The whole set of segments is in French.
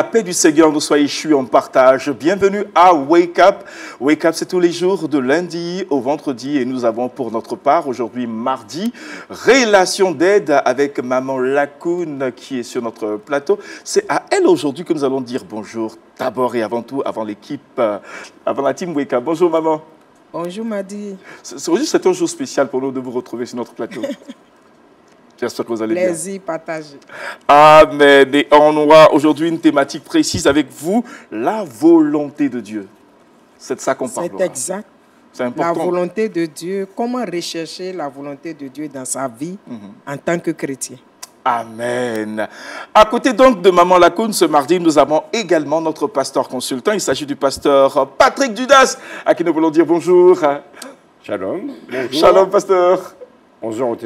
la paix du Seigneur nous soit échue en partage. Bienvenue à Wake Up. Wake Up, c'est tous les jours de lundi au vendredi et nous avons pour notre part aujourd'hui mardi, relation d'aide avec Maman Lacoune qui est sur notre plateau. C'est à elle aujourd'hui que nous allons dire bonjour d'abord et avant tout, avant l'équipe, avant la team Wake Up. Bonjour maman. Bonjour Madi. C'est un jour spécial pour nous de vous retrouver sur notre plateau. J'espère que vous allez bien. Plaisir partagé. Amen. Et on aura aujourd'hui une thématique précise avec vous, la volonté de Dieu. C'est de ça qu'on parlera. C'est exact. C'est important. La volonté de Dieu, comment rechercher la volonté de Dieu dans sa vie en tant que chrétien. Amen. À côté donc de Maman Lacoune, ce mardi, nous avons également notre pasteur consultant. Il s'agit du pasteur Patrick Dudas, à qui nous voulons dire bonjour. Shalom. Bonjour. Shalom, pasteur. Bonjour aux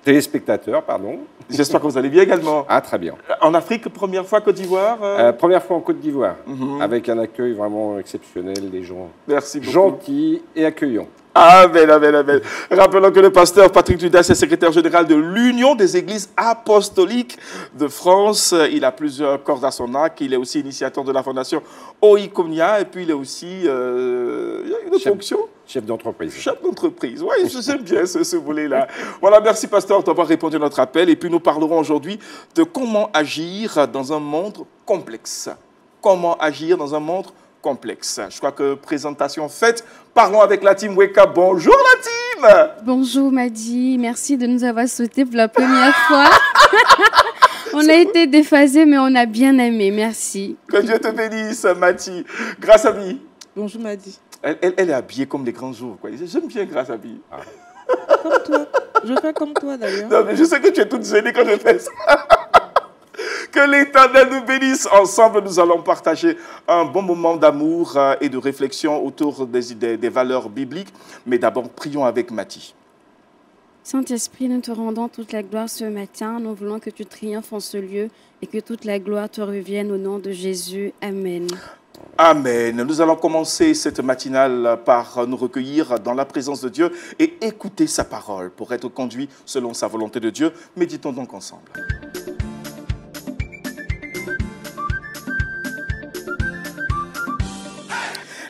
téléspectateurs, pardon. J'espère que vous allez bien également. Ah, très bien. En Afrique, première fois Côte d'Ivoire Première fois en Côte d'Ivoire, avec un accueil vraiment exceptionnel, des gens Merci beaucoup. gentils et accueillants. Amen, amen, amen. Rappelons que le pasteur Patrick Dudas est secrétaire général de l'Union des Églises apostoliques de France. Il a plusieurs cordes à son arc. Il est aussi initiateur de la fondation Oikonia. Et puis, il est aussi il y a une fonction. Chef d'entreprise. Chef d'entreprise. Oui, j'aime bien ce volet-là. Voilà, merci pasteur d'avoir répondu à notre appel. Et puis, nous parlerons aujourd'hui de comment agir dans un monde complexe. Comment agir dans un monde complexe. Je crois que présentation faite. Parlons avec la team Wake Up. Bonjour la team. Bonjour Madi, merci de nous avoir sauté pour la première fois. On a été déphasés, mais on a bien aimé. Merci. Que Dieu te bénisse, Mati. Grâce à vie. Bonjour Madi. Elle est habillée comme les grands jours. J'aime bien Grâce à vie. Ah. Comme toi. Je fais comme toi d'ailleurs. Non, mais je sais que tu es toute gênée quand je fais ça. Que l'Éternel nous bénisse. Ensemble, nous allons partager un bon moment d'amour et de réflexion autour des valeurs bibliques. Mais d'abord, prions avec Mati. Saint-Esprit, nous te rendons toute la gloire ce matin. Nous voulons que tu triomphes en ce lieu et que toute la gloire te revienne au nom de Jésus. Amen. Amen. Nous allons commencer cette matinale par nous recueillir dans la présence de Dieu et écouter sa parole pour être conduits selon sa volonté de Dieu. Méditons donc ensemble.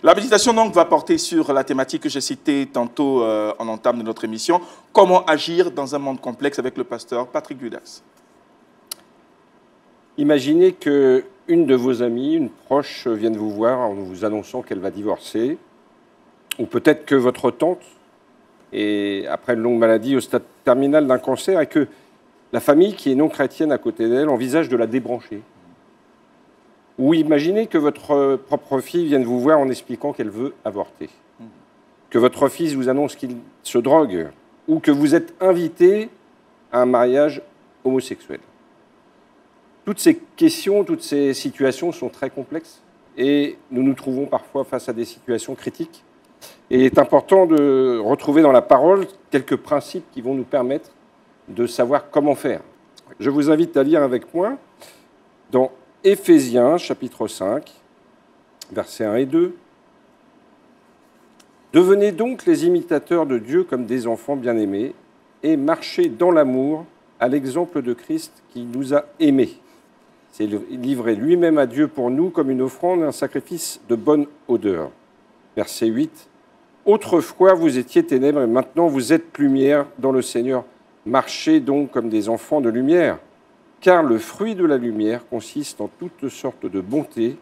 La méditation donc va porter sur la thématique que j'ai citée tantôt en entame de notre émission, comment agir dans un monde complexe avec le pasteur Patrick Dudas. Imaginez qu'une de vos amies, une proche, vienne vous voir en vous annonçant qu'elle va divorcer, ou peut-être que votre tante est, après une longue maladie, au stade terminal d'un cancer, et que la famille, qui est non chrétienne à côté d'elle, envisage de la débrancher. Ou imaginez que votre propre fille vienne vous voir en expliquant qu'elle veut avorter. Que votre fils vous annonce qu'il se drogue. Ou que vous êtes invité à un mariage homosexuel. Toutes ces questions, toutes ces situations sont très complexes. Et nous nous trouvons parfois face à des situations critiques. Et il est important de retrouver dans la parole quelques principes qui vont nous permettre de savoir comment faire. Je vous invite à lire avec moi dans Éphésiens, chapitre 5, versets 1 et 2. « Devenez donc les imitateurs de Dieu comme des enfants bien-aimés et marchez dans l'amour à l'exemple de Christ qui nous a aimés. C'est livré lui-même à Dieu pour nous comme une offrande, un sacrifice de bonne odeur. » Verset 8. « Autrefois vous étiez ténèbres et maintenant vous êtes lumière dans le Seigneur. Marchez donc comme des enfants de lumière. Car le fruit de la lumière consiste en toutes sortes de bonté,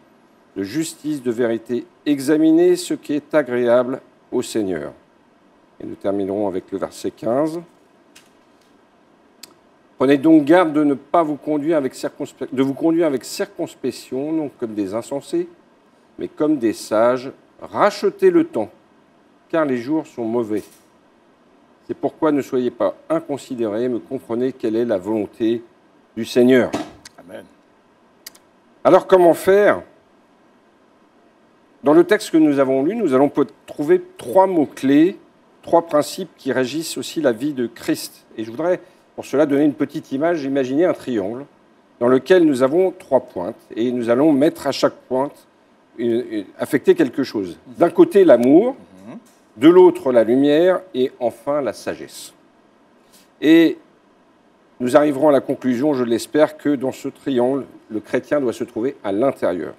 de justice, de vérité. Examinez ce qui est agréable au Seigneur. » Et nous terminerons avec le verset 15. « Prenez donc garde de ne pas vous conduire avec circonspection, non comme des insensés, mais comme des sages. Rachetez le temps, car les jours sont mauvais. C'est pourquoi ne soyez pas inconsidérés, mais comprenez quelle est la volonté du Seigneur. » Amen. Alors, comment faire? Dans le texte que nous avons lu, nous allons trouver trois mots-clés, trois principes qui régissent aussi la vie de Christ. Et je voudrais, pour cela, donner une petite image. Imaginez un triangle dans lequel nous avons trois pointes et nous allons mettre à chaque pointe, affecter quelque chose. D'un côté, l'amour, de l'autre, la lumière et enfin la sagesse. Et nous arriverons à la conclusion, je l'espère, que dans ce triangle, le chrétien doit se trouver à l'intérieur.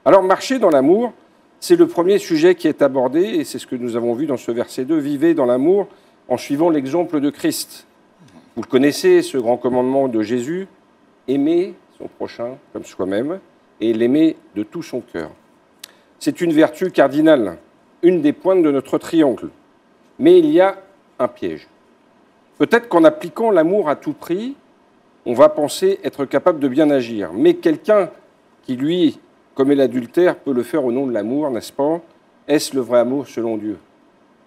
Alors, marcher dans l'amour, c'est le premier sujet qui est abordé, et c'est ce que nous avons vu dans ce verset 2. Vivez dans l'amour en suivant l'exemple de Christ. Vous le connaissez, ce grand commandement de Jésus, aimer son prochain comme soi-même, et l'aimer de tout son cœur. C'est une vertu cardinale, une des pointes de notre triangle. Mais il y a un piège. Peut-être qu'en appliquant l'amour à tout prix, on va penser être capable de bien agir. Mais quelqu'un qui, lui, commet l'adultère, peut le faire au nom de l'amour, n'est-ce pas? Est-ce le vrai amour selon Dieu?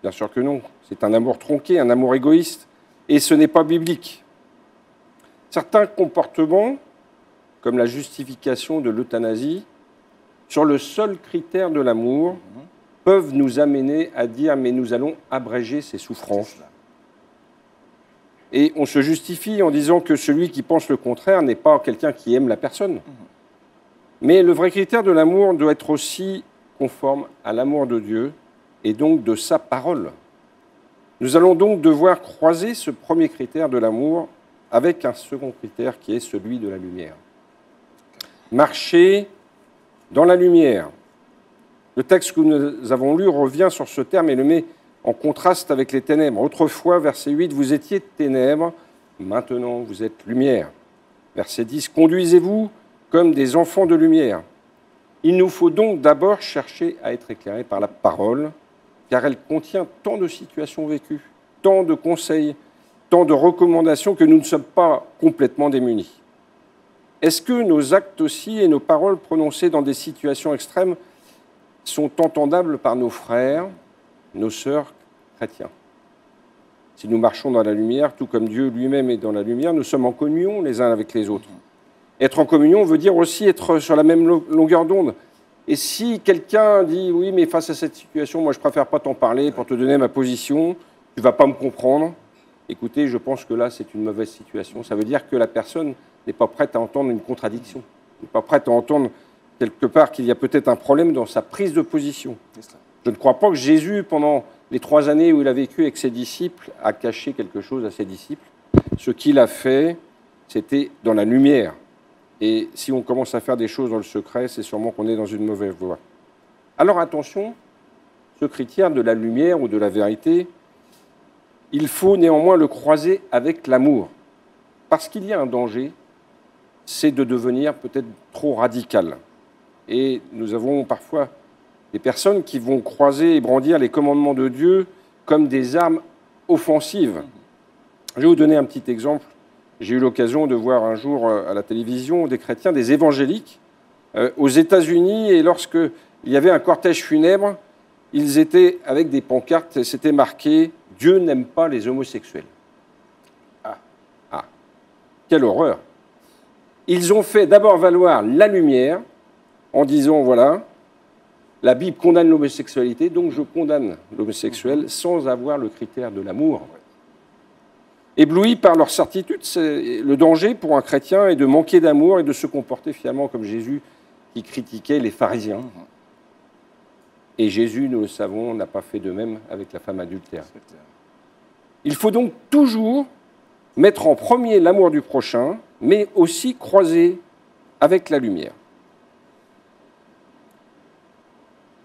Bien sûr que non. C'est un amour tronqué, un amour égoïste, et ce n'est pas biblique. Certains comportements, comme la justification de l'euthanasie, sur le seul critère de l'amour, peuvent nous amener à dire « mais nous allons abréger ses souffrances ». Et on se justifie en disant que celui qui pense le contraire n'est pas quelqu'un qui aime la personne. Mais le vrai critère de l'amour doit être aussi conforme à l'amour de Dieu et donc de sa parole. Nous allons donc devoir croiser ce premier critère de l'amour avec un second critère qui est celui de la lumière. Marcher dans la lumière. Le texte que nous avons lu revient sur ce terme et le met en contraste avec les ténèbres. Autrefois, verset 8, vous étiez ténèbres, maintenant vous êtes lumière. Verset 10, conduisez-vous comme des enfants de lumière. Il nous faut donc d'abord chercher à être éclairés par la parole, car elle contient tant de situations vécues, tant de conseils, tant de recommandations que nous ne sommes pas complètement démunis. Est-ce que nos actes aussi et nos paroles prononcées dans des situations extrêmes sont entendables par nos frères, nos sœurs chrétiens? Si nous marchons dans la lumière, tout comme Dieu lui-même est dans la lumière, nous sommes en communion les uns avec les autres. Être en communion veut dire aussi être sur la même longueur d'onde. Et si quelqu'un dit « oui, mais face à cette situation, moi je préfère pas t'en parler pour te donner ma position, tu vas pas me comprendre », écoutez, je pense que là c'est une mauvaise situation. Ça veut dire que la personne n'est pas prête à entendre une contradiction, n'est pas prête à entendre quelque part qu'il y a peut-être un problème dans sa prise de position. Je ne crois pas que Jésus, pendant les 3 années où il a vécu avec ses disciples, a caché quelque chose à ses disciples. Ce qu'il a fait, c'était dans la lumière. Et si on commence à faire des choses dans le secret, c'est sûrement qu'on est dans une mauvaise voie. Alors attention, ce critère de la lumière ou de la vérité, il faut néanmoins le croiser avec l'amour. Parce qu'il y a un danger, c'est de devenir peut-être trop radical. Et nous avons parfois des personnes qui vont croiser et brandir les commandements de Dieu comme des armes offensives. Je vais vous donner un petit exemple. J'ai eu l'occasion de voir un jour à la télévision des chrétiens, des évangéliques, aux États-Unis, et lorsqu'il y avait un cortège funèbre, ils étaient avec des pancartes, et c'était marqué « Dieu n'aime pas les homosexuels ». Ah, quelle horreur! Ils ont fait d'abord valoir la lumière en disant « voilà, la Bible condamne l'homosexualité, donc je condamne l'homosexuel sans avoir le critère de l'amour ». Éblouis par leur certitude, le danger pour un chrétien est de manquer d'amour et de se comporter finalement comme Jésus qui critiquait les pharisiens. Et Jésus, nous le savons, n'a pas fait de même avec la femme adultère. Il faut donc toujours mettre en premier l'amour du prochain, mais aussi croiser avec la lumière.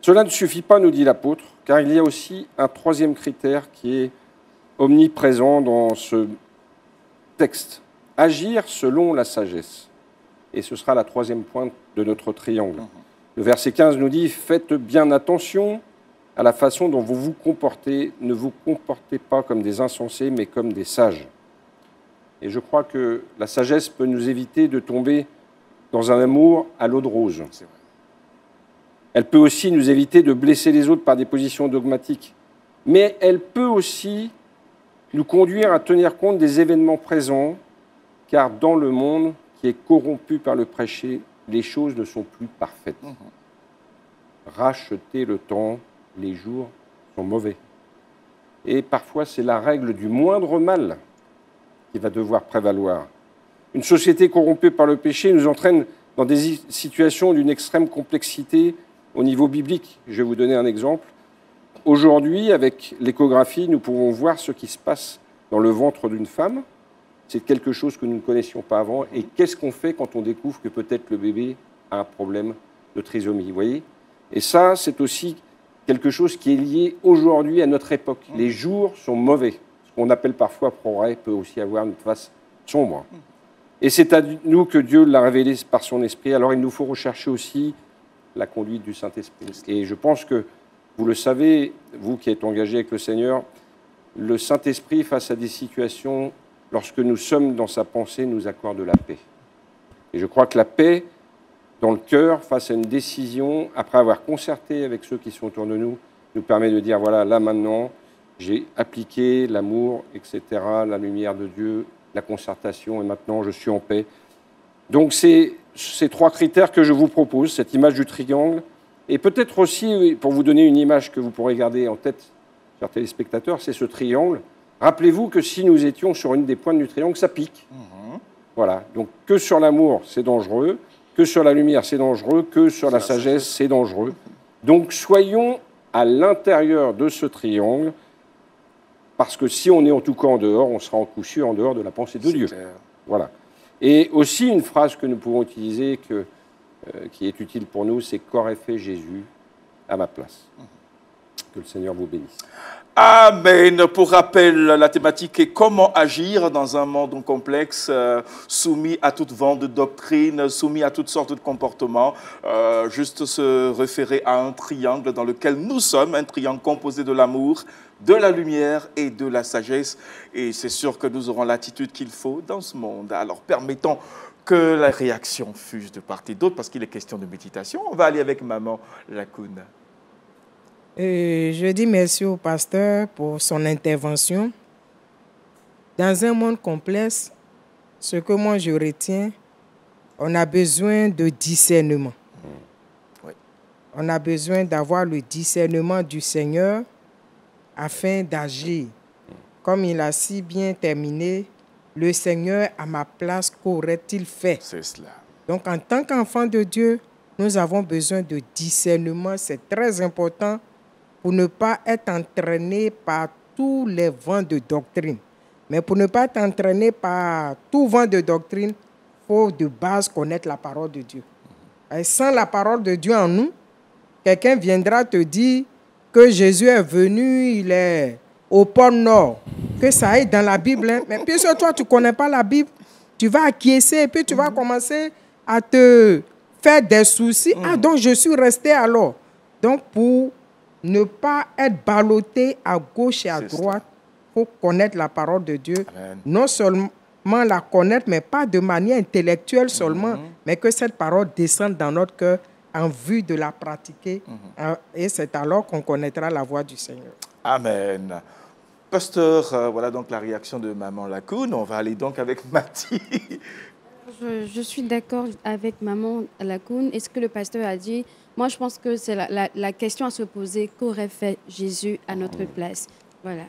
Cela ne suffit pas, nous dit l'apôtre, car il y a aussi un troisième critère qui est omniprésent dans ce texte. Agir selon la sagesse. Et ce sera la troisième pointe de notre triangle. Le verset 15 nous dit « Faites bien attention à la façon dont vous vous comportez. Ne vous comportez pas comme des insensés, mais comme des sages. » Et je crois que la sagesse peut nous éviter de tomber dans un amour à l'eau de rose. Elle peut aussi nous éviter de blesser les autres par des positions dogmatiques. Mais elle peut aussi nous conduire à tenir compte des événements présents, car dans le monde qui est corrompu par le péché, les choses ne sont plus parfaites. Rachetez le temps, les jours sont mauvais. Et parfois, c'est la règle du moindre mal qui va devoir prévaloir. Une société corrompue par le péché nous entraîne dans des situations d'une extrême complexité au niveau biblique. Je vais vous donner un exemple. Aujourd'hui, avec l'échographie, nous pouvons voir ce qui se passe dans le ventre d'une femme. c'est quelque chose que nous ne connaissions pas avant. Et qu'est-ce qu'on fait quand on découvre que peut-être le bébé a un problème de trisomie, vous voyez? Et ça, c'est aussi quelque chose qui est lié aujourd'hui à notre époque. Les jours sont mauvais. Ce qu'on appelle parfois progrès peut aussi avoir une face sombre. Et c'est à nous que Dieu l'a révélé par son esprit. Alors il nous faut rechercher aussi la conduite du Saint-Esprit. Et je pense que vous le savez, vous qui êtes engagé avec le Seigneur, le Saint-Esprit, face à des situations, lorsque nous sommes dans sa pensée, nous accorde la paix. Et je crois que la paix, dans le cœur, face à une décision, après avoir concerté avec ceux qui sont autour de nous, nous permet de dire, voilà, là maintenant, j'ai appliqué l'amour, etc., la lumière de Dieu, la concertation, et maintenant je suis en paix. Donc c'est ces trois critères que je vous propose, cette image du triangle, et peut-être aussi, pour vous donner une image que vous pourrez garder en tête, chers téléspectateurs, c'est ce triangle. Rappelez-vous que si nous étions sur une des pointes du triangle, ça pique. Voilà, donc que sur l'amour, c'est dangereux, que sur la lumière, c'est dangereux, que sur la sagesse, c'est dangereux. Donc soyons à l'intérieur de ce triangle, parce que si on est en tout cas en dehors, on sera en coup sûr en dehors de la pensée de Dieu. Clair. Voilà. Et aussi une phrase que nous pouvons utiliser, qui est utile pour nous, c'est « Qu'aurait fait Jésus à ma place ?» Que le Seigneur vous bénisse. Amen. Pour rappel, la thématique est comment agir dans un monde complexe, soumis à toute vent de doctrine, soumis à toutes sortes de comportements. Juste se référer à un triangle dans lequel nous sommes, un triangle composé de l'amour, de la lumière et de la sagesse. Et c'est sûr que nous aurons l'attitude qu'il faut dans ce monde. Alors permettons que la réaction fuse de part et d'autre, parce qu'il est question de méditation. On va aller avec Maman Lacoune. Je dis merci au pasteur pour son intervention. Dans un monde complexe, ce que moi je retiens, on a besoin de discernement. Oui. On a besoin d'avoir le discernement du Seigneur afin d'agir. Comme il a si bien terminé, le Seigneur à ma place, qu'aurait-il fait? C'est cela. Donc en tant qu'enfant de Dieu, nous avons besoin de discernement. C'est très important pour ne pas être entraîné par tous les vents de doctrine. Mais pour ne pas être entraîné par tout vent de doctrine, il faut de base connaître la parole de Dieu. Et sans la parole de Dieu en nous, quelqu'un viendra te dire que Jésus est venu, il est au pôle Nord, que ça aille dans la Bible. Hein. Mais puisque toi, tu ne connais pas la Bible, tu vas acquiescer et puis tu vas commencer à te faire des soucis. Ah, donc je suis resté alors. Donc pour ne pas être ballotté à gauche et à droite, il faut connaître la parole de Dieu. Amen. Non seulement la connaître, mais pas de manière intellectuelle seulement, mais que cette parole descende dans notre cœur en vue de la pratiquer. Et c'est alors qu'on connaîtra la voix du Seigneur. Amen. Pasteur, voilà donc la réaction de Maman Lacoune. On va aller donc avec Mathie. Je suis d'accord avec Maman Lacoune. Et ce que le pasteur a dit, moi je pense que c'est la question à se poser, qu'aurait fait Jésus à notre place? Voilà.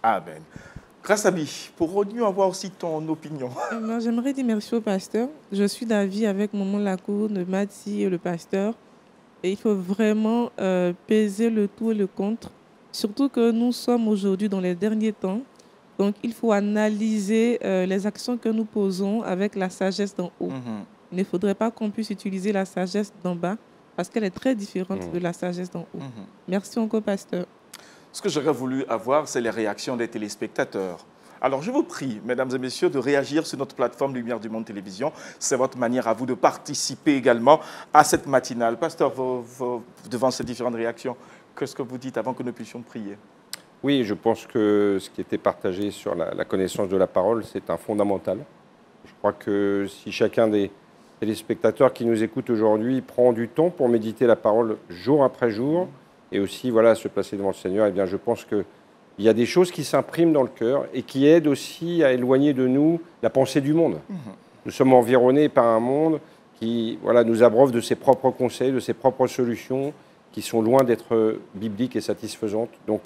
Amen. Grâce à lui, pourrions avoir aussi ton opinion? J'aimerais dire merci au pasteur. Je suis d'avis avec Maman Lacoune, Mathie et le pasteur. Et il faut vraiment peser le tout et le contre. Surtout que nous sommes aujourd'hui dans les derniers temps. Donc, il faut analyser les actions que nous posons avec la sagesse d'en haut. Il ne faudrait pas qu'on puisse utiliser la sagesse d'en bas parce qu'elle est très différente de la sagesse d'en haut. Merci encore, pasteur. Ce que j'aurais voulu avoir, c'est les réactions des téléspectateurs. Alors, je vous prie, mesdames et messieurs, de réagir sur notre plateforme Lumière du Monde Télévision. C'est votre manière à vous de participer également à cette matinale. Pasteur, devant ces différentes réactions, qu'est-ce que vous dites avant que nous puissions prier? Oui, je pense que ce qui était partagé sur la connaissance de la parole, c'est un fondamental. Je crois que si chacun des téléspectateurs qui nous écoutent aujourd'hui prend du temps pour méditer la parole jour après jour et aussi voilà, se placer devant le Seigneur, eh bien, je pense qu'il y a des choses qui s'impriment dans le cœur et qui aident aussi à éloigner de nous la pensée du monde. Nous sommes environnés par un monde qui voilà, nous abreuve de ses propres conseils, de ses propres solutions, qui sont loin d'être bibliques et satisfaisantes. Donc,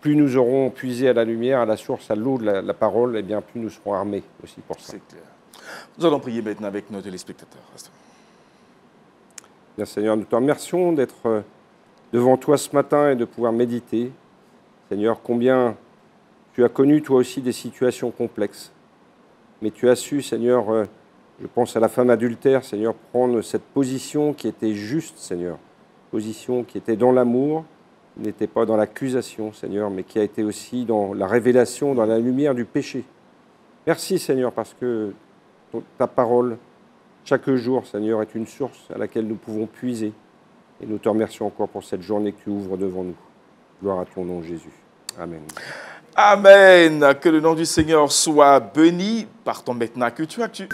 plus nous aurons puisé à la lumière, à la source, à l'eau de la parole, eh bien, plus nous serons armés aussi pour ça. C'est clair. Nous allons prier maintenant avec nos téléspectateurs. Bien, Seigneur, nous te remercions d'être devant toi ce matin et de pouvoir méditer. Seigneur, combien tu as connu toi aussi des situations complexes. mais tu as su, Seigneur, je pense à la femme adultère, Seigneur, prendre cette position qui était juste, Seigneur, position qui était dans l'amour, n'était pas dans l'accusation, Seigneur, mais qui a été aussi dans la révélation, dans la lumière du péché. Merci, Seigneur, parce que ta parole, chaque jour, Seigneur, est une source à laquelle nous pouvons puiser. Et nous te remercions encore pour cette journée que tu ouvres devant nous. Gloire à ton nom, Jésus. Amen. Amen. Que le nom du Seigneur soit béni. Partons maintenant à Culture Actu.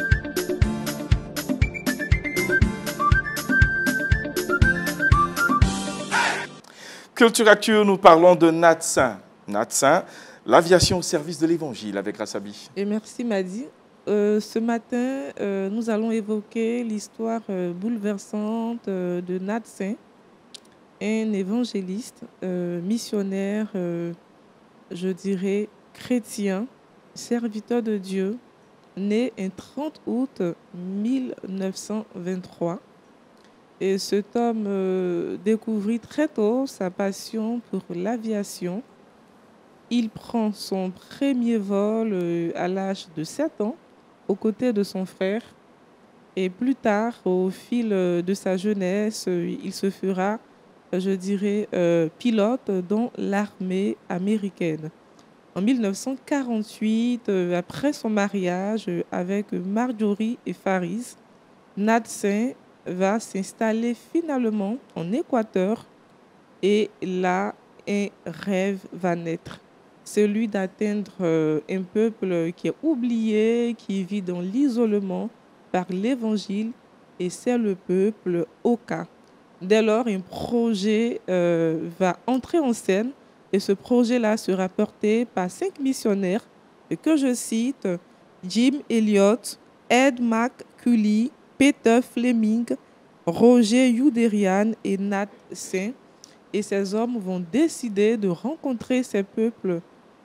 Culture Actu, nous parlons de Natsin. Natsin, l'aviation au service de l'Évangile avec Rassabi. Et merci Madi. Ce matin, nous allons évoquer l'histoire bouleversante de Natsin, un évangéliste, missionnaire, je dirais chrétien, serviteur de Dieu, né un 30 août 1923. Et cet homme découvrit très tôt sa passion pour l'aviation. Il prend son premier vol à l'âge de 7 ans, aux côtés de son frère. Et plus tard, au fil de sa jeunesse, il se fera, je dirais, pilote dans l'armée américaine. En 1948, après son mariage avec Marjorie et Faris, Natsin va s'installer finalement en Équateur et là, un rêve va naître. Celui d'atteindre un peuple qui est oublié, qui vit dans l'isolement par l'Évangile, et c'est le peuple Oka. Dès lors, un projet va entrer en scène, et ce projet-là sera porté par 5 missionnaires que je cite: Jim Elliot, Ed McCulley, Peter Fleming, Roger Youderian et Nat Saint. Et ces hommes vont décider de rencontrer ces peuples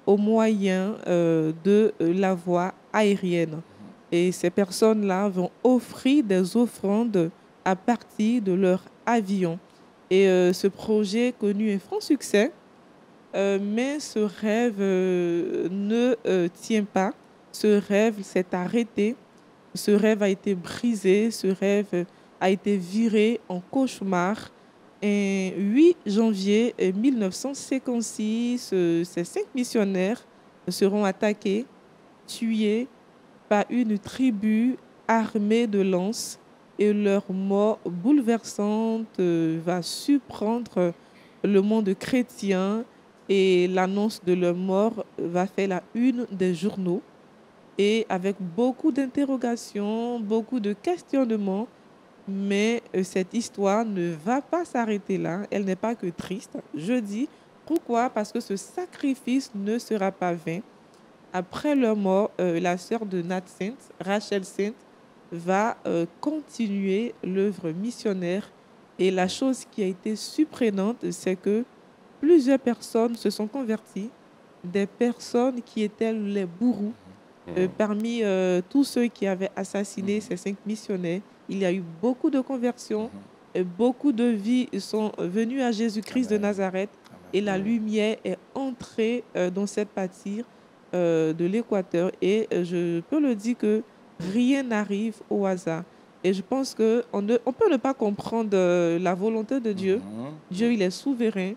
au moyen de la voie aérienne. Et ces personnes-là vont offrir des offrandes à partir de leur avion. Et ce projet connut un franc succès, mais ce rêve ne tient pas. Ce rêve s'est arrêté. Ce rêve a été brisé. Ce rêve a été viré en cauchemar. Et 8 janvier 1956, ces 5 missionnaires seront attaqués, tués par une tribu armée de lances, et leur mort bouleversante va surprendre le monde chrétien, et l'annonce de leur mort va faire la une des journaux, et avec beaucoup d'interrogations, beaucoup de questionnements. Mais cette histoire ne va pas s'arrêter là. Elle n'est pas que triste. Je dis pourquoi? Parce que ce sacrifice ne sera pas vain. Après leur mort, la sœur de Nat Saint, Rachel Saint, va continuer l'œuvre missionnaire. Et la chose qui a été surprenante, c'est que plusieurs personnes se sont converties, des personnes qui étaient les bourreaux. Parmi tous ceux qui avaient assassiné ces 5 missionnaires, il y a eu beaucoup de conversions, et beaucoup de vies sont venues à Jésus-Christ de Nazareth, et la lumière est entrée dans cette partie de l'Équateur. Et je peux le dire que rien n'arrive au hasard. Et je pense qu'on peut ne pas comprendre la volonté de Dieu. Dieu, il est souverain,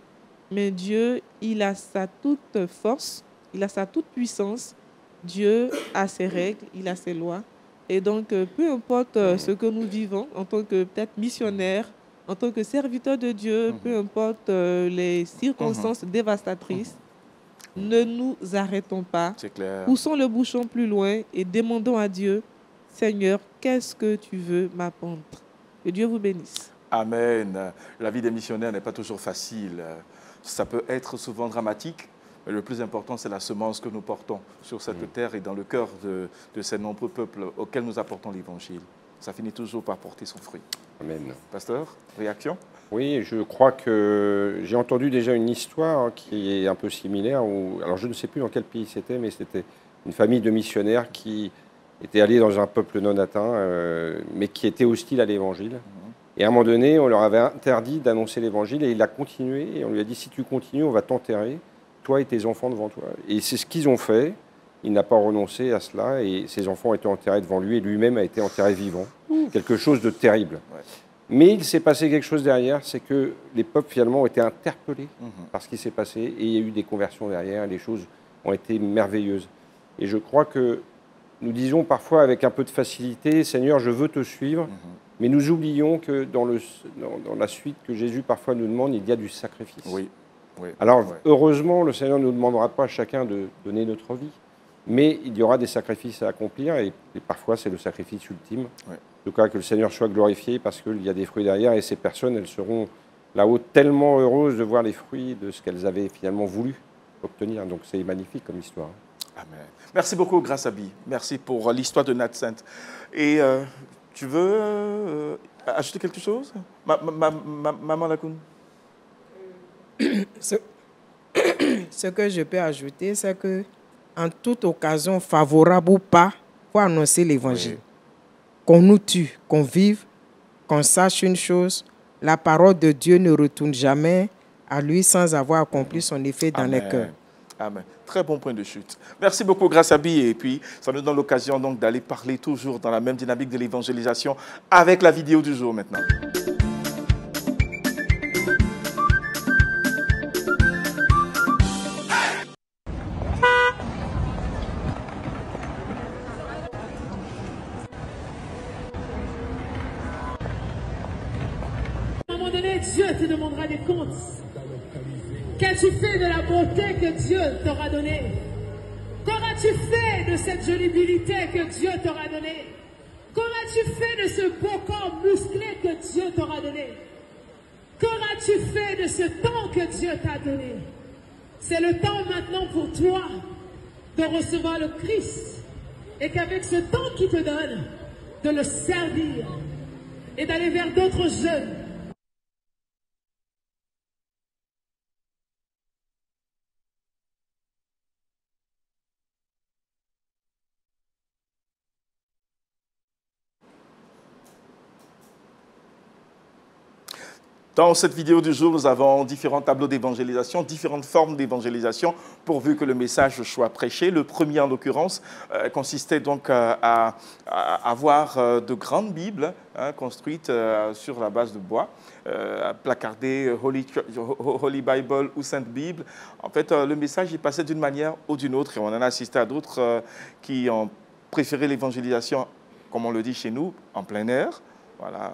mais Dieu, il a sa toute force, il a sa toute puissance. Dieu a ses règles, il a ses lois. Et donc, peu importe ce que nous vivons en tant que peut-être missionnaires, en tant que serviteurs de Dieu, peu importe les circonstances dévastatrices, ne nous arrêtons pas. Poussons le bouchon plus loin et demandons à Dieu: Seigneur, qu'est-ce que tu veux m'apprendre? Que Dieu vous bénisse. Amen. La vie des missionnaires n'est pas toujours facile. Ça peut être souvent dramatique. Mais le plus important, c'est la semence que nous portons sur cette terre et dans le cœur de ces nombreux peuples auxquels nous apportons l'Évangile. Ça finit toujours par porter son fruit. Amen. Pasteur, réaction? Oui, je crois que j'ai entendu déjà une histoire qui est un peu similaire. Alors, je ne sais plus dans quel pays c'était, mais c'était une famille de missionnaires qui était allée dans un peuple non atteint, mais qui était hostile à l'Évangile. Et à un moment donné, on leur avait interdit d'annoncer l'Évangile, et il a continué. Et on lui a dit: si tu continues, on va t'enterrer, toi et tes enfants devant toi. Et c'est ce qu'ils ont fait. il n'a pas renoncé à cela et ses enfants ont été enterrés devant lui et lui-même a été enterré vivant. Quelque chose de terrible. Ouais. Mais il s'est passé quelque chose derrière, c'est que les peuples finalement ont été interpellés par ce qui s'est passé et il y a eu des conversions derrière et les choses ont été merveilleuses. Et je crois que nous disons parfois avec un peu de facilité, Seigneur, je veux te suivre, mais nous oublions que dans la suite que Jésus parfois nous demande, il y a du sacrifice. Oui. Oui. Alors, Ouais. heureusement, le Seigneur ne nous demandera pas à chacun de donner notre vie, mais il y aura des sacrifices à accomplir, et parfois c'est le sacrifice ultime. Ouais. En tout cas, que le Seigneur soit glorifié, parce qu'il y a des fruits derrière, et ces personnes, elles seront là-haut tellement heureuses de voir les fruits de ce qu'elles avaient finalement voulu obtenir. Donc c'est magnifique comme histoire. Amen. Merci beaucoup, Grâce à Bi. Merci pour l'histoire de Nat Sainte. Et tu veux ajouter quelque chose, Maman Lakoun? Ce que je peux ajouter, c'est que en toute occasion, favorable ou pas, il faut annoncer l'évangile. Oui. Qu'on nous tue, qu'on vive, qu'on sache une chose, la parole de Dieu ne retourne jamais à lui sans avoir accompli son effet dans les cœurs. Amen. Très bon point de chute. Merci beaucoup, Grâce à Bi. Et puis, ça nous donne l'occasion donc d'aller parler toujours dans la même dynamique de l'évangélisation avec la vidéo du jour maintenant. À un moment donné, Dieu te demandera des comptes. Qu'as-tu fait de la beauté que Dieu t'aura donnée? Qu'auras-tu fait de cette jolibilité que Dieu t'aura donnée? Qu'auras-tu fait de ce beau corps musclé que Dieu t'aura donné? Qu'auras-tu fait de ce temps que Dieu t'a donné? C'est le temps maintenant pour toi de recevoir le Christ et qu'avec ce temps qu'il te donne, de le servir et d'aller vers d'autres jeunes. Dans cette vidéo du jour, nous avons différents tableaux d'évangélisation, différentes formes d'évangélisation, pourvu que le message soit prêché. Le premier, en l'occurrence, consistait donc à avoir de grandes Bibles construites sur la base de bois, placardées Holy Bible ou Sainte Bible. En fait, le message, il passait d'une manière ou d'une autre, et on en a assisté à d'autres qui ont préféré l'évangélisation, comme on le dit chez nous, en plein air, voilà,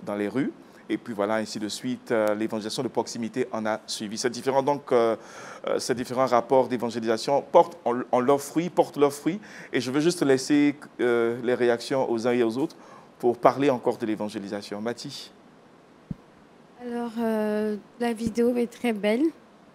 dans les rues. Et puis voilà, ainsi de suite, l'évangélisation de proximité en a suivi. Ces différents rapports d'évangélisation portent leurs fruits. Et je veux juste laisser les réactions aux uns et aux autres pour parler encore de l'évangélisation. Mathie? Alors, la vidéo est très belle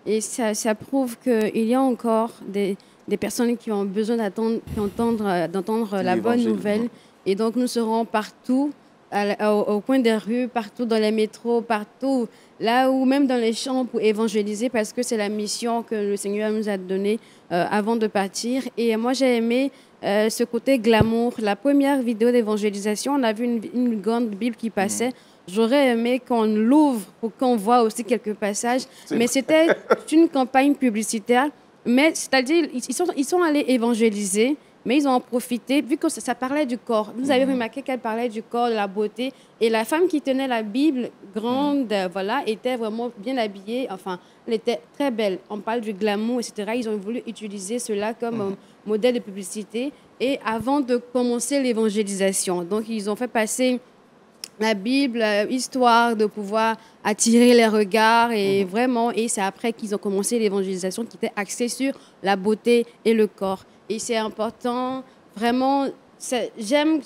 et ça prouve qu'il y a encore des personnes qui ont besoin d'entendre la bonne nouvelle. Et donc, nous serons partout, au coin des rues, partout dans les métros, partout, là où même dans les champs pour évangéliser, parce que c'est la mission que le Seigneur nous a donnée avant de partir. Et moi, j'ai aimé ce côté glamour. La première vidéo d'évangélisation, on a vu une grande Bible qui passait. J'aurais aimé qu'on l'ouvre pour qu'on voit aussi quelques passages. Mais c'était une campagne publicitaire. Mais c'est-à-dire, ils sont allés évangéliser, mais ils ont en profité, vu que ça parlait du corps. Vous avez remarqué qu'elle parlait du corps, de la beauté. Et la femme qui tenait la Bible, grande, voilà, était vraiment bien habillée. Enfin, elle était très belle. On parle du glamour, etc. Ils ont voulu utiliser cela comme modèle de publicité. Et avant de commencer l'évangélisation, donc ils ont fait passer la Bible, histoire de pouvoir attirer les regards. Et vraiment, et c'est après qu'ils ont commencé l'évangélisation qui était axée sur la beauté et le corps. Et c'est important, vraiment, j'aime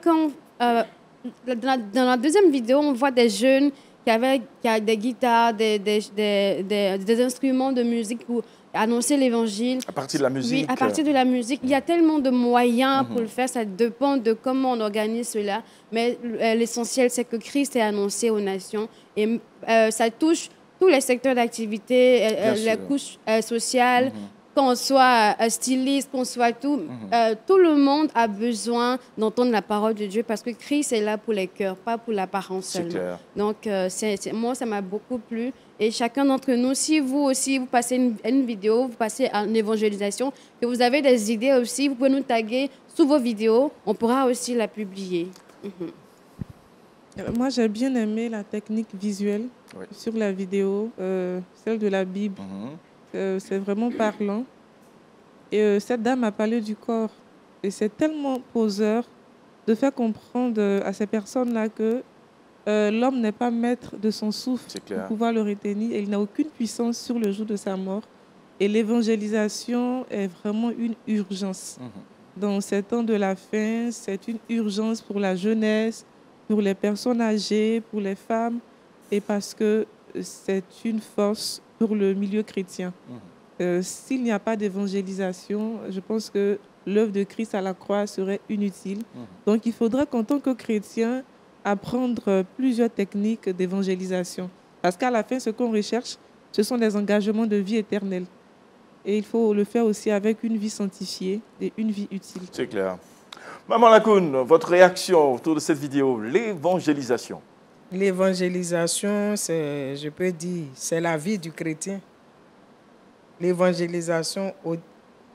quand, dans la deuxième vidéo, on voit des jeunes qui ont des guitares, des instruments de musique pour annoncer l'évangile. À partir de la musique. Oui, à partir de la musique. Il y a tellement de moyens pour le faire, ça dépend de comment on organise cela. Mais l'essentiel, c'est que Christ est annoncé aux nations. Et ça touche tous les secteurs d'activité, les couches sociales, qu'on soit styliste, qu'on soit tout, tout le monde a besoin d'entendre la parole de Dieu parce que Christ est là pour les cœurs, pas pour l'apparence seulement. Donc, moi, ça m'a beaucoup plu Et chacun d'entre nous, si vous aussi, vous passez une vidéo, vous passez à une évangélisation, que vous avez des idées aussi, vous pouvez nous taguer sous vos vidéos. On pourra aussi la publier. Moi, j'ai bien aimé la technique visuelle sur la vidéo, celle de la Bible. C'est vraiment parlant. Et cette dame a parlé du corps. Et c'est tellement poseur de faire comprendre à ces personnes-là que l'homme n'est pas maître de son souffle pour pouvoir le retenir. Et il n'a aucune puissance sur le jour de sa mort. Et l'évangélisation est vraiment une urgence. Dans ces temps de la fin, c'est une urgence pour la jeunesse, pour les personnes âgées, pour les femmes, et parce que c'est une force pour le milieu chrétien. S'il n'y a pas d'évangélisation, je pense que l'œuvre de Christ à la croix serait inutile. Donc il faudrait qu'en tant que chrétien, apprendre plusieurs techniques d'évangélisation. Parce qu'à la fin, ce qu'on recherche, ce sont des engagements de vie éternelle. Et il faut le faire aussi avec une vie sanctifiée et une vie utile. C'est clair. Maman Lakoun, votre réaction autour de cette vidéo, l'évangélisation. L'évangélisation, je peux dire, c'est la vie du chrétien. L'évangélisation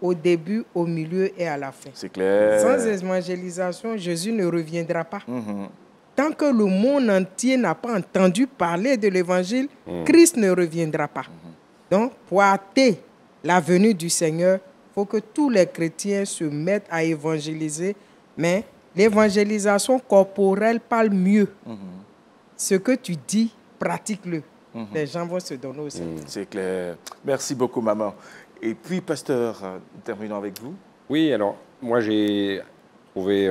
au début, au milieu et à la fin. C'est clair. Sans évangélisation, Jésus ne reviendra pas. Tant que le monde entier n'a pas entendu parler de l'évangile, Christ ne reviendra pas. Donc, pour hâter la venue du Seigneur, il faut que tous les chrétiens se mettent à évangéliser. Mais l'évangélisation corporelle parle mieux. Ce que tu dis, pratique-le. Les gens vont se donner au Seigneur. C'est clair. Merci beaucoup, maman. Et puis, pasteur, terminons avec vous. Oui, alors, moi, j'ai trouvé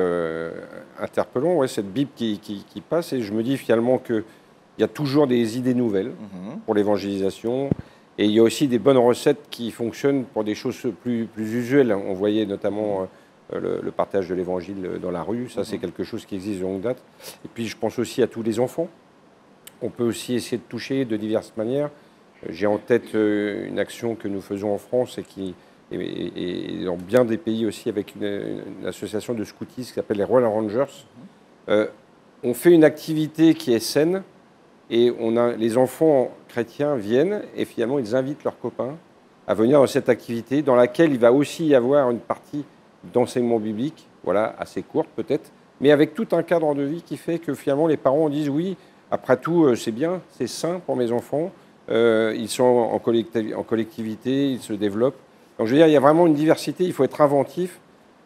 interpellant cette Bible qui passe, et je me dis finalement qu'il y a toujours des idées nouvelles pour l'évangélisation, et il y a aussi des bonnes recettes qui fonctionnent pour des choses plus usuelles. On voyait notamment le partage de l'évangile dans la rue, ça c'est quelque chose qui existe de longue date. Et puis je pense aussi à tous les enfants. On peut aussi essayer de toucher de diverses manières. J'ai en tête une action que nous faisons en France et dans bien des pays aussi avec une association de scoutisme qui s'appelle les Royal Rangers. On fait une activité qui est saine et les enfants chrétiens viennent et finalement ils invitent leurs copains à venir dans cette activité dans laquelle il va aussi y avoir une partie d'enseignement biblique, voilà, assez courte peut-être, mais avec tout un cadre de vie qui fait que finalement les parents disent oui, après tout c'est bien, c'est sain pour mes enfants, ils sont en collectivité, ils se développent. Donc je veux dire, il y a vraiment une diversité, il faut être inventif,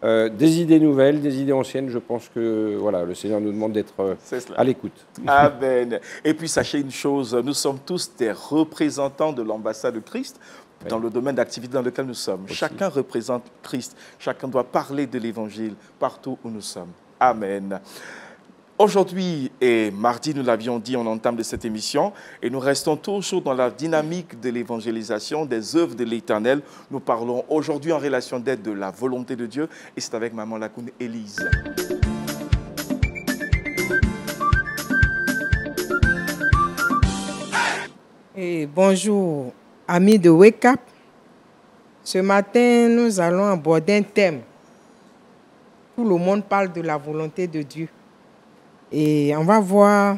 des idées nouvelles, des idées anciennes. Je pense que voilà, le Seigneur nous demande d'être à l'écoute. Amen. Et puis sachez une chose, nous sommes tous des représentants de l'ambassade de Christ dans le domaine d'activité dans lequel nous sommes. Aussi. Chacun représente Christ, chacun doit parler de l'Évangile partout où nous sommes. Amen. Aujourd'hui et mardi, nous l'avions dit en entame de cette émission, et nous restons toujours dans la dynamique de l'évangélisation, des œuvres de l'Éternel. Nous parlons aujourd'hui en relation d'aide de la volonté de Dieu, et c'est avec Maman Lakoun Élise. Et bonjour, amis de Wake Up. Ce matin, nous allons aborder un thème. Tout le monde parle de la volonté de Dieu. Et on va voir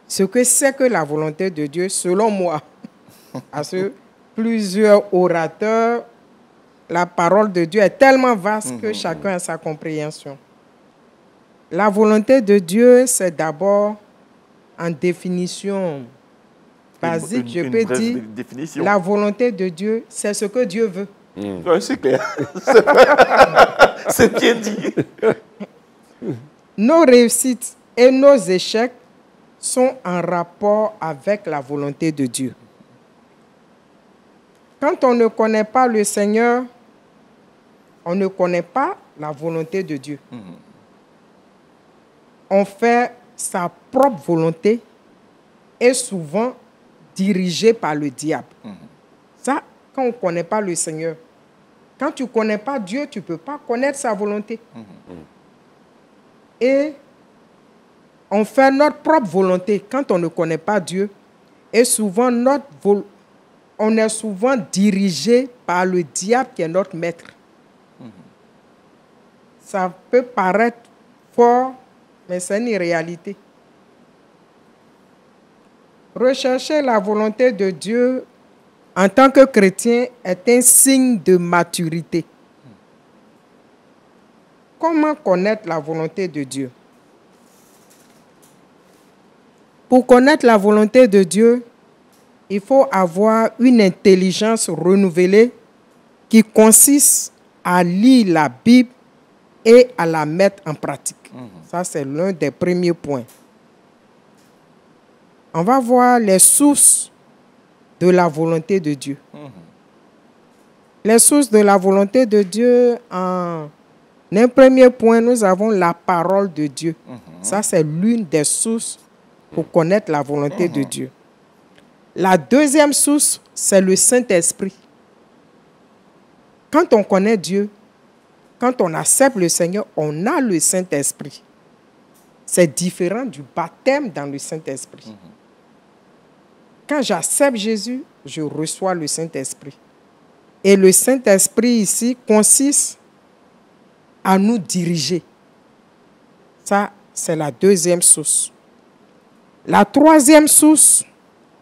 ce que c'est que la volonté de Dieu, selon moi. Parce que plusieurs orateurs, la parole de Dieu est tellement vaste que chacun a sa compréhension. La volonté de Dieu, c'est d'abord en définition basique, je peux dire, la volonté de Dieu, c'est ce que Dieu veut. Oui, c'est clair. C'est bien dit. Nos réussites et nos échecs sont en rapport avec la volonté de Dieu. Quand on ne connaît pas le Seigneur, on ne connaît pas la volonté de Dieu. On fait sa propre volonté et souvent dirigé par le diable. Ça, quand on ne connaît pas le Seigneur, quand tu ne connais pas Dieu, tu ne peux pas connaître sa volonté. Et on fait notre propre volonté quand on ne connaît pas Dieu. Et souvent, on est souvent dirigé par le diable qui est notre maître. Ça peut paraître fort, mais c'est une réalité. Rechercher la volonté de Dieu en tant que chrétien est un signe de maturité. Comment connaître la volonté de Dieu? Pour connaître la volonté de Dieu, il faut avoir une intelligence renouvelée qui consiste à lire la Bible et à la mettre en pratique. Ça, c'est l'un des premiers points. On va voir les sources de la volonté de Dieu. Les sources de la volonté de Dieu, en un premier point, nous avons la parole de Dieu. Ça, c'est l'une des sources pour connaître la volonté de Dieu. La deuxième source, c'est le Saint-Esprit. Quand on connaît Dieu, quand on accepte le Seigneur, on a le Saint-Esprit. C'est différent du baptême dans le Saint-Esprit. Quand j'accepte Jésus, je reçois le Saint-Esprit. Et le Saint-Esprit ici consiste à nous diriger. Ça, c'est la deuxième source. La troisième source,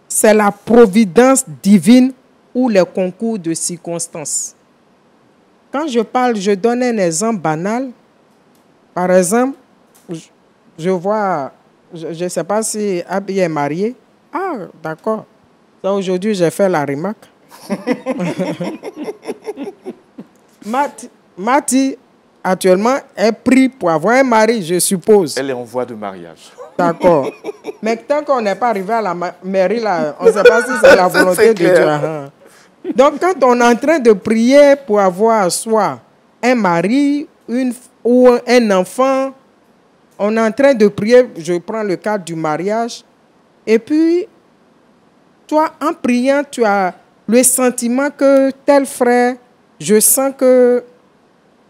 c'est la providence divine ou les concours de circonstances. Quand je parle, je donne un exemple banal. Par exemple, je vois, je ne sais pas si Abby est mariée. Ah, d'accord. Aujourd'hui, j'ai fait la remarque. Mati, actuellement, est pris pour avoir un mari, je suppose. Elle est en voie de mariage. D'accord. Mais tant qu'on n'est pas arrivé à la mairie, là, on ne sait pas si c'est la volonté de Dieu. Donc, quand on est en train de prier pour avoir soit un mari ou un enfant, on est en train de prier, je prends le cadre du mariage, et puis, toi, en priant, tu as le sentiment que tel frère, je sens que,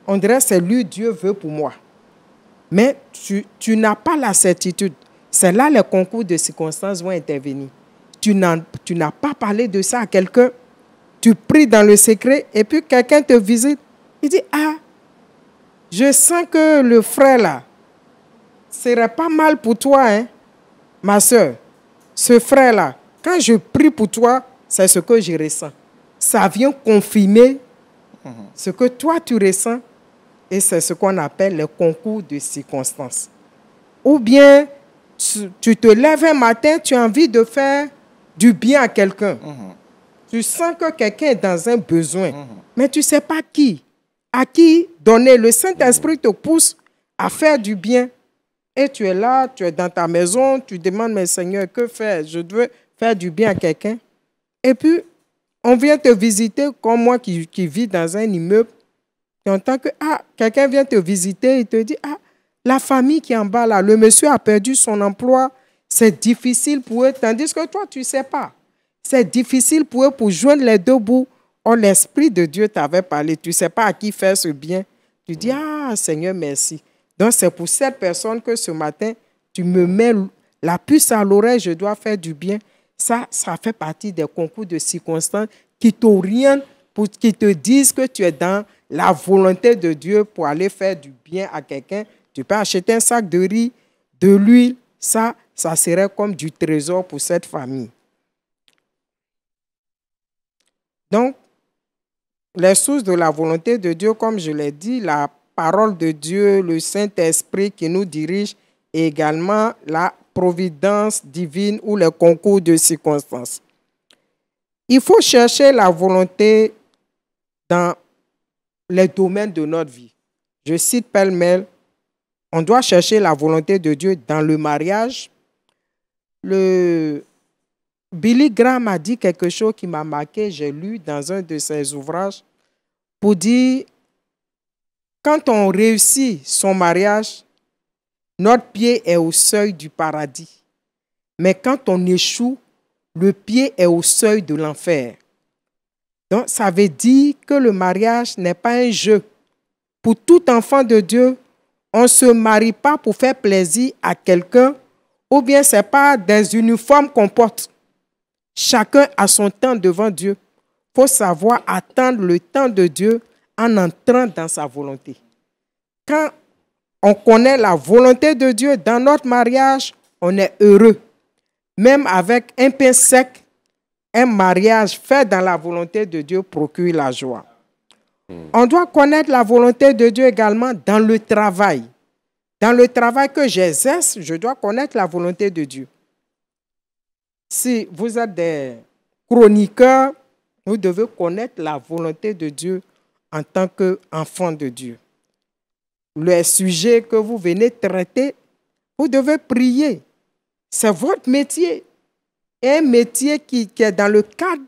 on dirait que c'est lui, Dieu veut pour moi. Mais tu n'as pas la certitude. C'est là les concours de circonstances vont intervenir. Tu n'as pas parlé de ça à quelqu'un. Tu pries dans le secret et puis quelqu'un te visite. Il dit, ah, je sens que le frère là, serait pas mal pour toi, hein, ma soeur. Ce frère là, quand je prie pour toi, c'est ce que je ressens. Ça vient confirmer ce que toi tu ressens. Et c'est ce qu'on appelle le concours de circonstances. Ou bien, tu te lèves un matin, tu as envie de faire du bien à quelqu'un. Tu sens que quelqu'un est dans un besoin, mais tu ne sais pas qui. À qui donner. Le Saint-Esprit te pousse à faire du bien. Et tu es là, tu es dans ta maison, tu demandes, mais Seigneur, que faire? Je veux faire du bien à quelqu'un. Et puis, on vient te visiter, comme moi qui vis dans un immeuble. Tu entends que quelqu'un vient te visiter, il te dit, la famille qui est en bas là, le monsieur a perdu son emploi, c'est difficile pour eux, tandis que toi, tu ne sais pas. C'est difficile pour eux pour joindre les deux bouts. Or, l'Esprit de Dieu t'avait parlé, tu ne sais pas à qui faire ce bien. Tu dis, Seigneur, merci. Donc, c'est pour cette personne que ce matin, tu me mets la puce à l'oreille, je dois faire du bien. Ça fait partie des concours de circonstances qui t'orientent, qui te disent que tu es dans la volonté de Dieu pour aller faire du bien à quelqu'un. Tu peux acheter un sac de riz, de l'huile, ça serait comme du trésor pour cette famille. Donc, les sources de la volonté de Dieu, comme je l'ai dit, la parole de Dieu, le Saint-Esprit qui nous dirige, et également la providence divine ou le concours de circonstances. Il faut chercher la volonté dans les domaines de notre vie. Je cite pêle-mêle, on doit chercher la volonté de Dieu dans le mariage. Billy Graham a dit quelque chose qui m'a marqué, j'ai lu dans un de ses ouvrages, pour dire, quand on réussit son mariage, notre pied est au seuil du paradis. Mais quand on échoue, le pied est au seuil de l'enfer. Donc, ça veut dire que le mariage n'est pas un jeu. Pour tout enfant de Dieu, on ne se marie pas pour faire plaisir à quelqu'un, ou bien ce n'est pas des uniformes qu'on porte. Chacun a son temps devant Dieu. Il faut savoir attendre le temps de Dieu en entrant dans sa volonté. Quand on connaît la volonté de Dieu dans notre mariage, on est heureux. même avec un pain sec, un mariage fait dans la volonté de Dieu procure la joie. On doit connaître la volonté de Dieu également dans le travail. Dans le travail que j'exerce, je dois connaître la volonté de Dieu. Si vous êtes des chroniqueurs, vous devez connaître la volonté de Dieu en tant qu'enfant de Dieu. Le sujet que vous venez traiter, vous devez prier. C'est votre métier. Un métier qui est dans le cadre,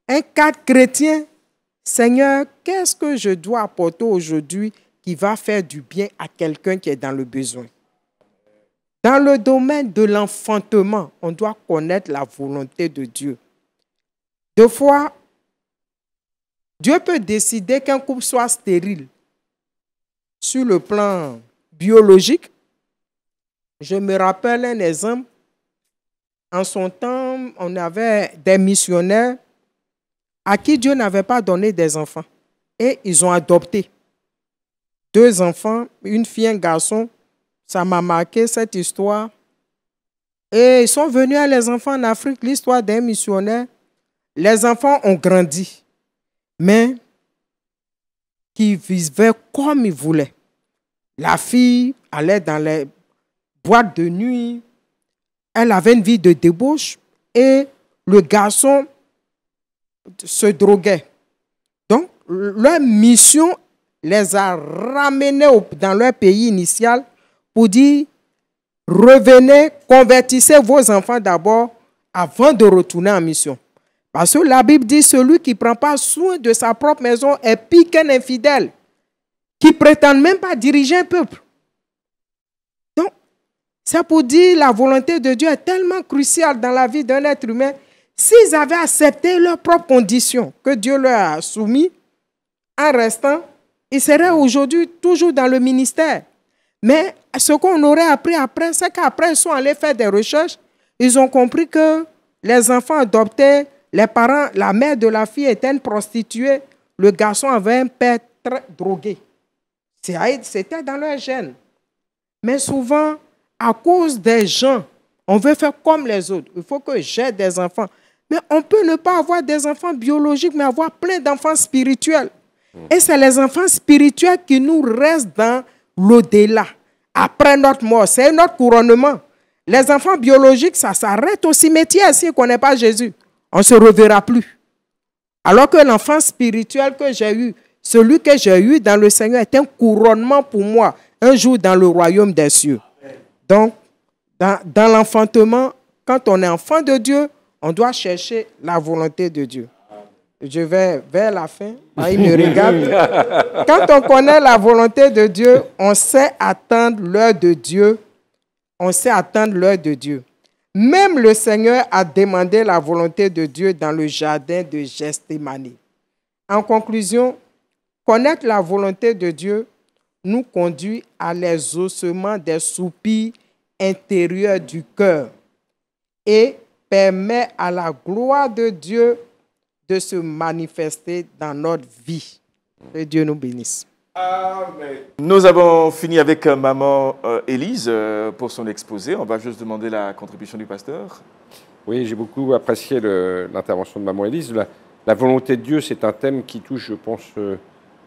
un cadre chrétien. Seigneur, qu'est-ce que je dois apporter aujourd'hui qui va faire du bien à quelqu'un qui est dans le besoin? Dans le domaine de l'enfantement, on doit connaître la volonté de Dieu. Deux fois, Dieu peut décider qu'un couple soit stérile. Sur le plan biologique, je me rappelle un exemple. En son temps, on avait des missionnaires à qui Dieu n'avait pas donné des enfants. Et ils ont adopté 2 enfants, une fille et un garçon. Ça m'a marqué cette histoire. Et ils sont venus à les enfants en Afrique, l'histoire d'un missionnaire. Les enfants ont grandi, mais qui vivaient comme ils voulaient. La fille allait dans les boîtes de nuit. Elle avait une vie de débauche et le garçon se droguait. Donc, leur mission les a ramenés dans leur pays initial pour dire, revenez, convertissez vos enfants d'abord avant de retourner en mission. Parce que la Bible dit, celui qui ne prend pas soin de sa propre maison est pire qu'un infidèle, qui ne prétend même pas diriger un peuple. Donc, c'est pour dire la volonté de Dieu est tellement cruciale dans la vie d'un être humain. S'ils avaient accepté leurs propres conditions que Dieu leur a soumises, en restant, ils seraient aujourd'hui toujours dans le ministère. Mais ce qu'on aurait appris après, c'est qu'après, ils sont allés faire des recherches. Ils ont compris que les enfants adoptés, les parents, la mère de la fille était une prostituée. Le garçon avait un père très drogué. C'était dans leur gène. Mais souvent, à cause des gens, on veut faire comme les autres. Il faut que j'ai des enfants. Mais on peut ne pas avoir des enfants biologiques, mais avoir plein d'enfants spirituels. Et c'est les enfants spirituels qui nous restent dans l'au-delà, après notre mort. C'est notre couronnement. Les enfants biologiques, ça s'arrête au cimetière si on ne connaît pas Jésus. On ne se reverra plus. Alors que l'enfant spirituel que j'ai eu, celui que j'ai eu dans le Seigneur est un couronnement pour moi, un jour dans le royaume des cieux. Donc, dans l'enfantement, quand on est enfant de Dieu, on doit chercher la volonté de Dieu. Je vais vers la fin. Ah, il me regarde. Quand on connaît la volonté de Dieu, on sait attendre l'heure de Dieu. On sait attendre l'heure de Dieu. Même le Seigneur a demandé la volonté de Dieu dans le jardin de Gethsémani. En conclusion, connaître la volonté de Dieu nous conduit à l'exaucement des soupirs intérieurs du cœur et permet à la gloire de Dieu de se manifester dans notre vie. Que Dieu nous bénisse. Amen. Nous avons fini avec maman Élise pour son exposé. On va juste demander la contribution du pasteur. Oui, j'ai beaucoup apprécié l'intervention de maman Élise. La volonté de Dieu, c'est un thème qui touche, je pense,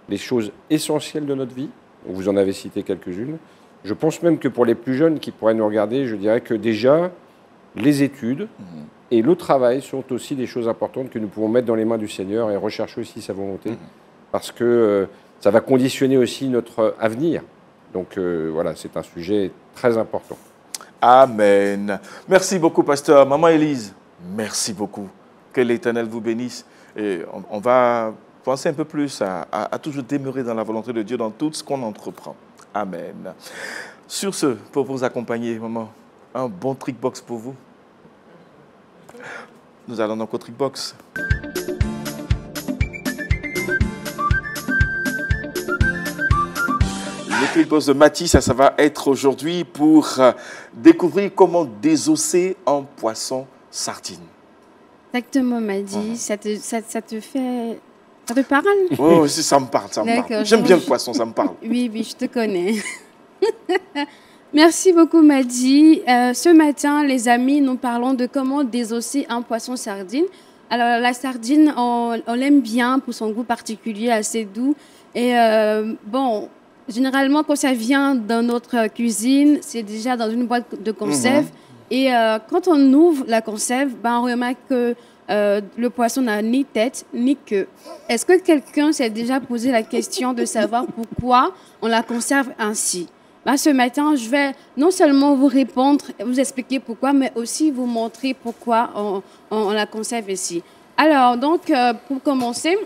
les choses essentielles de notre vie. Vous en avez cité quelques-unes. Je pense même que pour les plus jeunes qui pourraient nous regarder, je dirais que déjà, les études et le travail sont aussi des choses importantes que nous pouvons mettre dans les mains du Seigneur et rechercher aussi sa volonté, parce que ça va conditionner aussi notre avenir. Donc voilà, c'est un sujet très important. Amen. Merci beaucoup, pasteur. Maman Élise, merci beaucoup. Que l'Éternel vous bénisse. Et on va penser un peu plus à toujours demeurer dans la volonté de Dieu dans tout ce qu'on entreprend. Amen. Sur ce, pour vous accompagner, maman, un bon trick-box pour vous. Nous allons donc au trick-box. Le trick-box de Mathis, ça va être aujourd'hui pour découvrir comment désosser un poisson sardine. Exactement, m'a dit. Ça te fait... Ça te parle? Oh, ça me parle, ça me parle. J'aime bien le poisson, ça me parle. Oui, je te connais. Merci beaucoup, Madi. Ce matin, les amis, nous parlons de comment désosser un poisson sardine. Alors, la sardine, on l'aime bien pour son goût particulier, assez doux. Et bon, généralement, quand ça vient dans notre cuisine, c'est déjà dans une boîte de conserve. Et quand on ouvre la conserve, ben, on remarque que le poisson n'a ni tête ni queue. Est-ce que quelqu'un s'est déjà posé la question de savoir pourquoi on la conserve ainsi? Ben, ce matin, je vais non seulement vous répondre, vous expliquer pourquoi, mais aussi vous montrer pourquoi on la conserve ici. Alors, donc, pour commencer,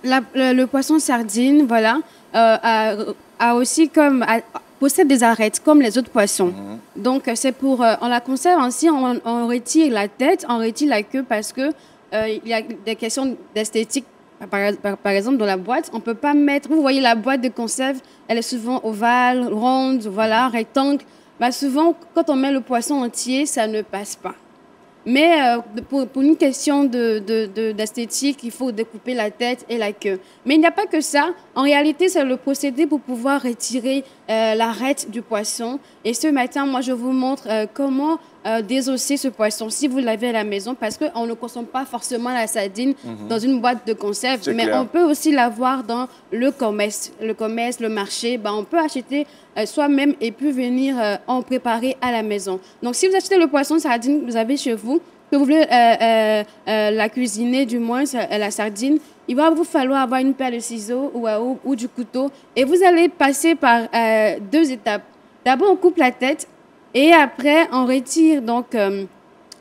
le poisson sardine, voilà, a aussi possède des arêtes comme les autres poissons. Donc, c'est pour, on la conserve ainsi, on retire la tête, on retire la queue parce que il y a des questions d'esthétique. Par exemple, dans la boîte, on ne peut pas mettre... Vous voyez, la boîte de conserve, elle est souvent ovale, ronde, voilà, rectangle. Bah, souvent, quand on met le poisson entier, ça ne passe pas. Mais pour une question d'esthétique, il faut découper la tête et la queue. Mais il n'y a pas que ça. En réalité, c'est le procédé pour pouvoir retirer l'arête du poisson. Et ce matin, moi, je vous montre comment désosser ce poisson si vous l'avez à la maison, parce qu'on ne consomme pas forcément la sardine dans une boîte de conserve, mais clair. On peut aussi l'avoir dans le commerce, le marché. Ben, on peut acheter soi-même et puis venir en préparer à la maison. Donc, si vous achetez le poisson sardine que vous avez chez vous, que vous voulez la cuisiner, du moins la sardine, il va vous falloir avoir une paire de ciseaux ou du couteau. Et vous allez passer par 2 étapes. D'abord, on coupe la tête et après, on retire donc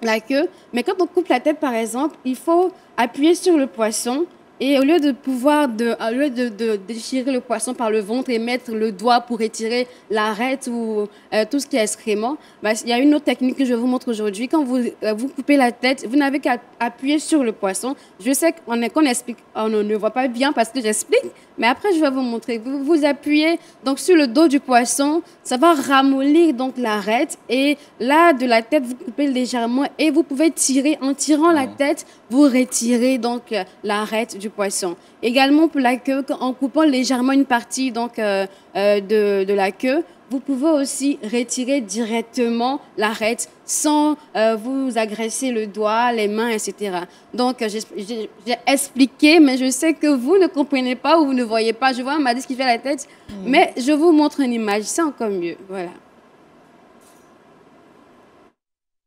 la queue. Mais quand on coupe la tête, par exemple, il faut appuyer sur le poisson. Et au lieu de déchirer le poisson par le ventre et mettre le doigt pour retirer l'arête ou tout ce qui est excrément, bah, il y a une autre technique que je vous montre aujourd'hui. Quand vous coupez la tête, vous n'avez qu'à appuyer sur le poisson. Je sais qu'on explique, on ne voit pas bien parce que j'explique, mais après je vais vous montrer. Vous appuyez donc sur le dos du poisson, ça va ramollir donc l'arête et là de la tête vous coupez légèrement et vous pouvez tirer. En tirant la tête, vous retirez donc l'arête du poisson. Également pour la queue, en coupant légèrement une partie donc de la queue, vous pouvez aussi retirer directement l'arête sans vous agresser le doigt, les mains, etc. Donc, j'ai expliqué, mais je sais que vous ne comprenez pas ou vous ne voyez pas. Je vois, on m'a dit ce qui fait la tête, mais je vous montre une image, c'est encore mieux. Voilà.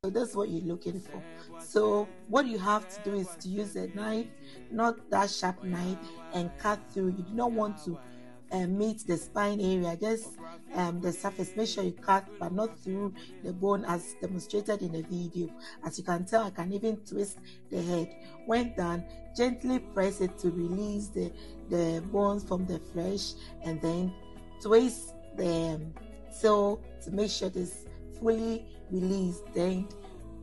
So that's what you're looking for. So what you have to do is to use a knife, not that sharp knife, and cut through. You do not want to meet the spine area, just the surface. Make sure you cut, but not through the bone as demonstrated in the video. As you can tell, I can even twist the head. When done, gently press it to release the bones from the flesh, and then twist the tail to make sure it's fully released. Then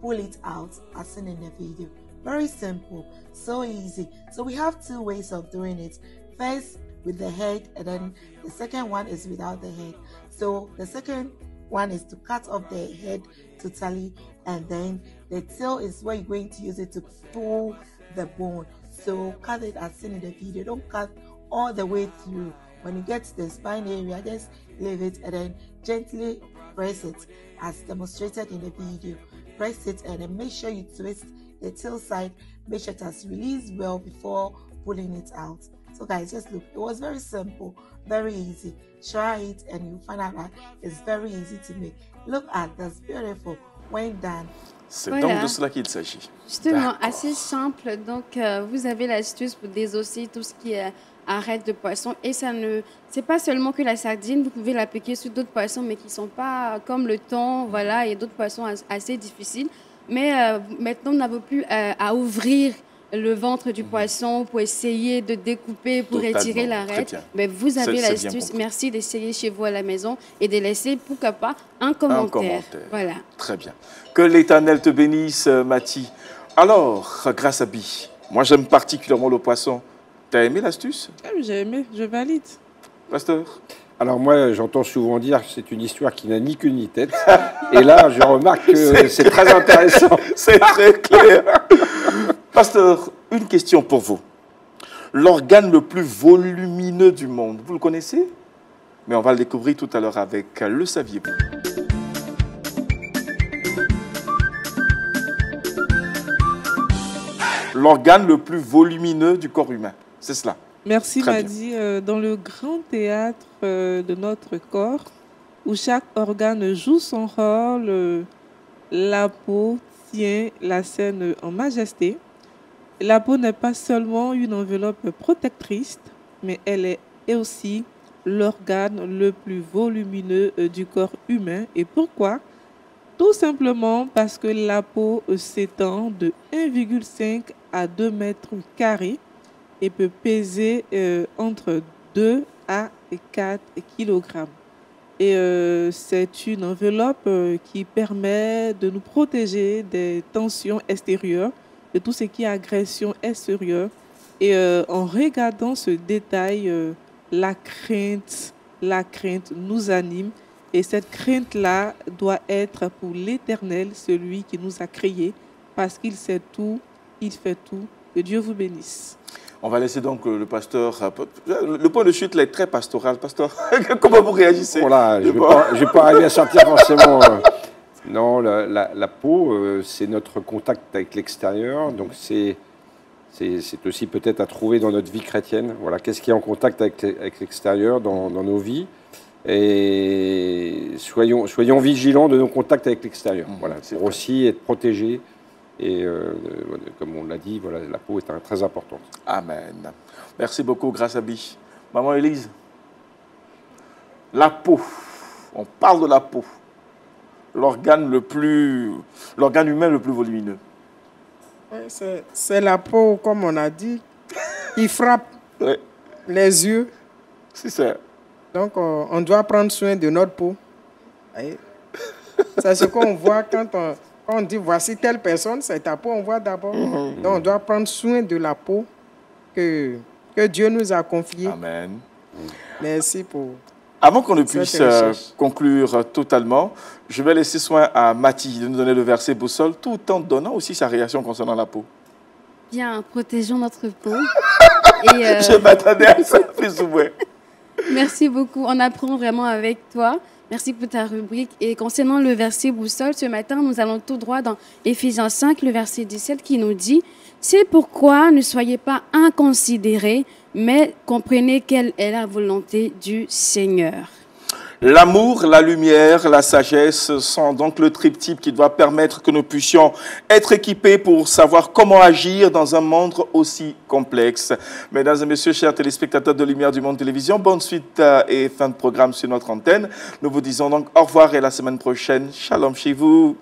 pull it out as seen in the video. Very simple, so easy. So we have 2 ways of doing it. First, with the head, and then the second one is without the head. So the second one is to cut off the head totally, and then the tail is where you're going to use it to pull the bone. So cut it as seen in the video. Don't cut all the way through. When you get to the spine area, just leave it and then gently press it as demonstrated in the video. Press it and then make sure you twist the tail side. Make sure it has released well before pulling it out. So guys, just look, it was very simple, very easy. Try it and you'll find out that it's very easy to make. Look at this, beautiful, when done. C'est donc de cela qu'il s'agit. Justement, assez simple. Donc, vous avez l'astuce pour désosser tout ce qui est arête de poisson. Et ça ne, c'est pas seulement que la sardine, vous pouvez l'appliquer sur d'autres poissons, mais qui ne sont pas comme le thon, voilà, et d'autres poissons assez difficiles. Mais maintenant, on n'a plus à ouvrir le ventre du poisson pour essayer de découper, pour retirer l'arête. Mais vous avez l'astuce. Merci d'essayer chez vous à la maison et de laisser, pourquoi pas, un commentaire. Voilà. Très bien. Que l'Éternel te bénisse, Mathie. Alors, grâce à Bi, moi j'aime particulièrement le poisson. Tu as aimé l'astuce? J'ai aimé, je valide. Pasteur? Alors moi, j'entends souvent dire que c'est une histoire qui n'a ni queue ni tête. Et là, je remarque que c'est très intéressant. C'est très clair. Pasteur, une question pour vous. L'organe le plus volumineux du monde, vous le connaissez? Mais on va le découvrir tout à l'heure avec Le Saviez-vous? l'organe le plus volumineux du corps humain. C'est cela. Merci, Très Madi. Dans le grand théâtre de notre corps, où chaque organe joue son rôle, la peau tient la scène en majesté. La peau n'est pas seulement une enveloppe protectrice, mais elle est aussi l'organe le plus volumineux du corps humain. Et pourquoi? Tout simplement parce que la peau s'étend de 1,5 à 2 mètres carrés et peut peser entre 2 à 4 kilogrammes. Et c'est une enveloppe qui permet de nous protéger des tensions extérieures, de tout ce qui est agression extérieure. Et en regardant ce détail, la crainte nous anime. Et cette crainte-là doit être pour l'Éternel, celui qui nous a créés, parce qu'il sait tout, il fait tout. Que Dieu vous bénisse. On va laisser donc le pasteur... Le point de chute là, est très pastoral. Pasteur, comment vous réagissez? Voilà, je ne vais pas arriver à sortir forcément... Non, la peau, c'est notre contact avec l'extérieur. Donc, c'est aussi peut-être à trouver dans notre vie chrétienne. Voilà, qu'est-ce qui est en contact avec l'extérieur dans nos vies. Et soyons vigilants de nos contacts avec l'extérieur. Voilà, pour aussi être protégés. Et comme on l'a dit, voilà, la peau est très importante. Amen. Merci beaucoup, grâce à Bi. Maman Élise, la peau, on parle de la peau, l'organe humain le plus volumineux. C'est la peau, comme on a dit, qui frappe les yeux. C'est ça. Donc, on doit prendre soin de notre peau. C'est ce qu'on voit quand on dit voici telle personne, c'est ta peau, on voit d'abord. Donc, on doit prendre soin de la peau que Dieu nous a confiée. Amen. Merci pour... Avant qu'on ne puisse conclure totalement, je vais laisser soin à Mathie de nous donner le verset boussole, tout en donnant aussi sa réaction concernant la peau. Bien, protégeons notre peau. Je m'attendais à ça plus ou moins. Merci beaucoup. On apprend vraiment avec toi. Merci pour ta rubrique. Et concernant le verset boussole, ce matin, nous allons tout droit dans Éphésiens 5, le verset 17, qui nous dit « C'est pourquoi ne soyez pas inconsidérés, mais comprenez quelle est la volonté du Seigneur. » L'amour, la lumière, la sagesse sont donc le triptyque qui doit permettre que nous puissions être équipés pour savoir comment agir dans un monde aussi complexe. Mesdames et messieurs, chers téléspectateurs de Lumière du Monde Télévision, bonne suite et fin de programme sur notre antenne. Nous vous disons donc au revoir et à la semaine prochaine. Shalom chez vous.